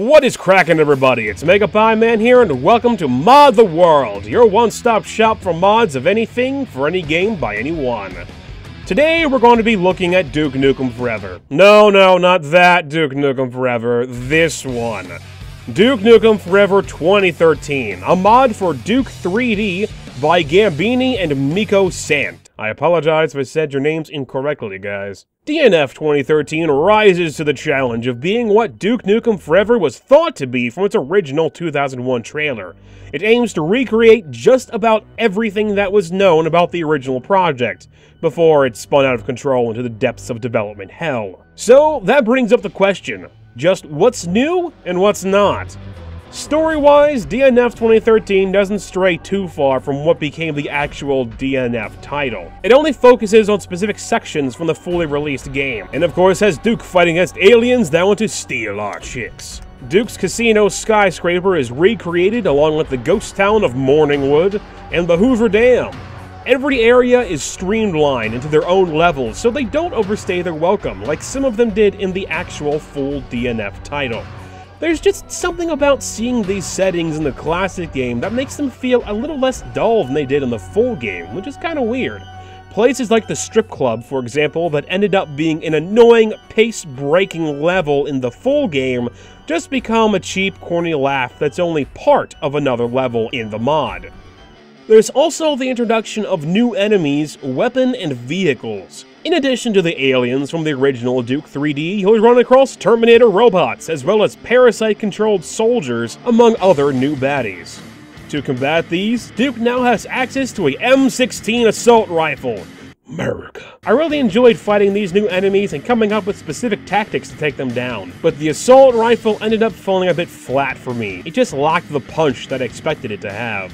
What is cracking, everybody? It's MegapieMan here, and welcome to Mod the World, your one-stop shop for mods of anything for any game by anyone. Today, we're going to be looking at Duke Nukem Forever. No, not that Duke Nukem Forever, this one. Duke Nukem Forever 2013, a mod for Duke 3D by Gambini and Mikko Sandt. I apologize if I said your names incorrectly, guys. DNF 2013 rises to the challenge of being what Duke Nukem Forever was thought to be from its original 2001 trailer. It aims to recreate just about everything that was known about the original project, before it spun out of control into the depths of development hell. So, that brings up the question, just what's new and what's not? Story-wise, DNF 2013 doesn't stray too far from what became the actual DNF title. It only focuses on specific sections from the fully released game, and of course has Duke fighting against aliens that want to steal our chicks. Duke's casino skyscraper is recreated along with the ghost town of Morningwood and the Hoover Dam. Every area is streamlined into their own levels so they don't overstay their welcome like some of them did in the actual full DNF title. There's just something about seeing these settings in the classic game that makes them feel a little less dull than they did in the full game, which is kinda weird. Places like the strip club, for example, that ended up being an annoying, pace-breaking level in the full game, just become a cheap, corny laugh that's only part of another level in the mod. There's also the introduction of new enemies, weapons, and vehicles. In addition to the aliens from the original Duke 3D, you'll run across Terminator robots, as well as parasite-controlled soldiers, among other new baddies. To combat these, Duke now has access to a M16 assault rifle. America. I really enjoyed fighting these new enemies and coming up with specific tactics to take them down, but the assault rifle ended up falling a bit flat for me. It just lacked the punch that I expected it to have.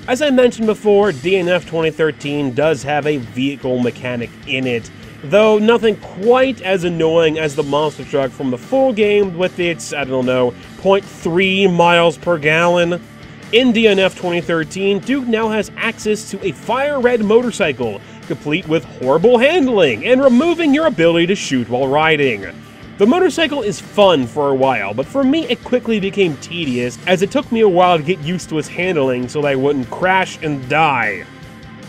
As I mentioned before, DNF 2013 does have a vehicle mechanic in it, though nothing quite as annoying as the monster truck from the full game with its, 0.3 miles per gallon. In DNF 2013, Duke now has access to a fire red motorcycle, complete with horrible handling and removing your ability to shoot while riding. The motorcycle is fun for a while, but for me it quickly became tedious as it took me a while to get used to its handling so that I wouldn't crash and die.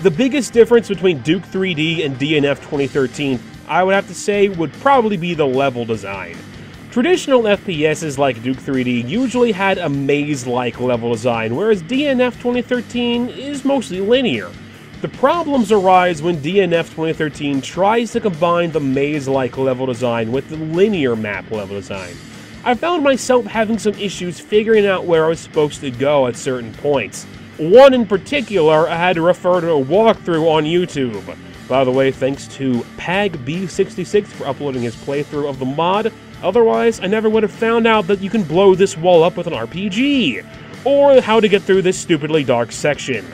The biggest difference between Duke 3D and DNF 2013, I would have to say, would probably be the level design. Traditional FPSs like Duke 3D usually had a maze-like level design, whereas DNF 2013 is mostly linear. The problems arise when DNF 2013 tries to combine the maze-like level design with the linear map level design. I found myself having some issues figuring out where I was supposed to go at certain points. One in particular, I had to refer to a walkthrough on YouTube. By the way, thanks to PagB66 for uploading his playthrough of the mod. Otherwise, I never would have found out that you can blow this wall up with an RPG, or how to get through this stupidly dark section.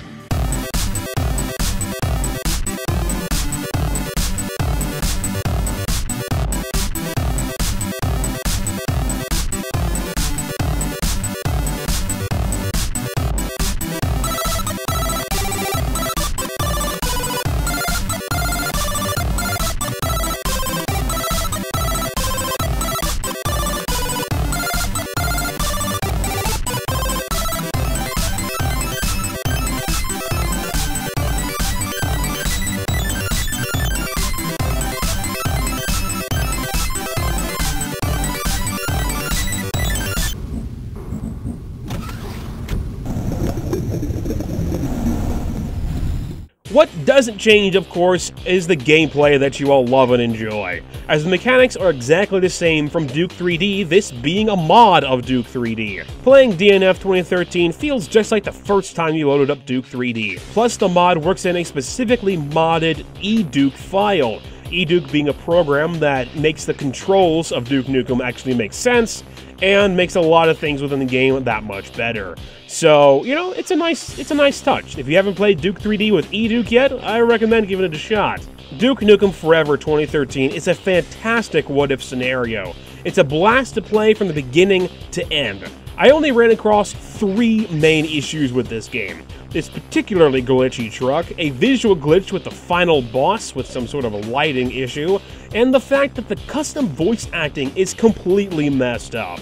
What doesn't change, of course, is the gameplay that you all love and enjoy, as the mechanics are exactly the same from Duke 3D, this being a mod of Duke 3D. Playing DNF 2013 feels just like the first time you loaded up Duke 3D, plus the mod works in a specifically modded eDuke file, eDuke being a program that makes the controls of Duke Nukem actually make sense, and makes a lot of things within the game that much better. So, it's a nice touch. If you haven't played Duke 3D with eDuke yet, I recommend giving it a shot. Duke Nukem Forever 2013 is a fantastic what-if scenario. It's a blast to play from the beginning to end. I only ran across 3 main issues with this game. This particularly glitchy truck, a visual glitch with the final boss with some sort of a lighting issue, and the fact that the custom voice acting is completely messed up.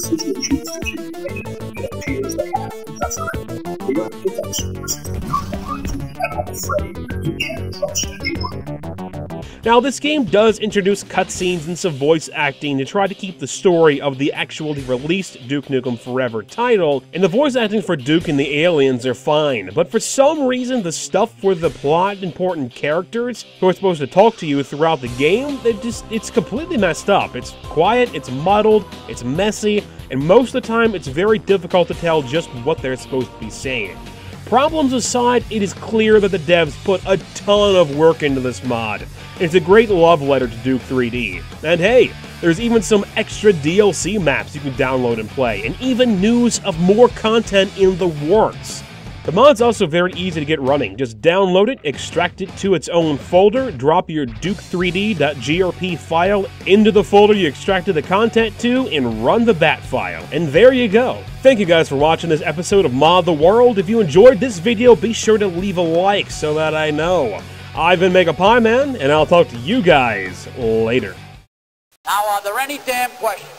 situation and it appears they have effort. The web defenders are not armed, and I'm afraid you can't trust anyone. Now, this game does introduce cutscenes and some voice acting to try to keep the story of the actually released Duke Nukem Forever title, and the voice acting for Duke and the aliens are fine, but for some reason the stuff for the plot-important characters who are supposed to talk to you throughout the game, it's completely messed up. It's quiet, it's muddled, it's messy, and most of the time it's very difficult to tell just what they're supposed to be saying. Problems aside, it is clear that the devs put a ton of work into this mod. It's a great love letter to Duke 3D. And hey, there's even some extra DLC maps you can download and play, and even news of more content in the works. The mod's also very easy to get running. Just download it, extract it to its own folder, drop your duke3d.grp file into the folder you extracted the content to, and run the bat file. And there you go. Thank you guys for watching this episode of Mod the World. If you enjoyed this video, be sure to leave a like so that I know. I've been MegapieMan, and I'll talk to you guys later. Now, are there any damn questions?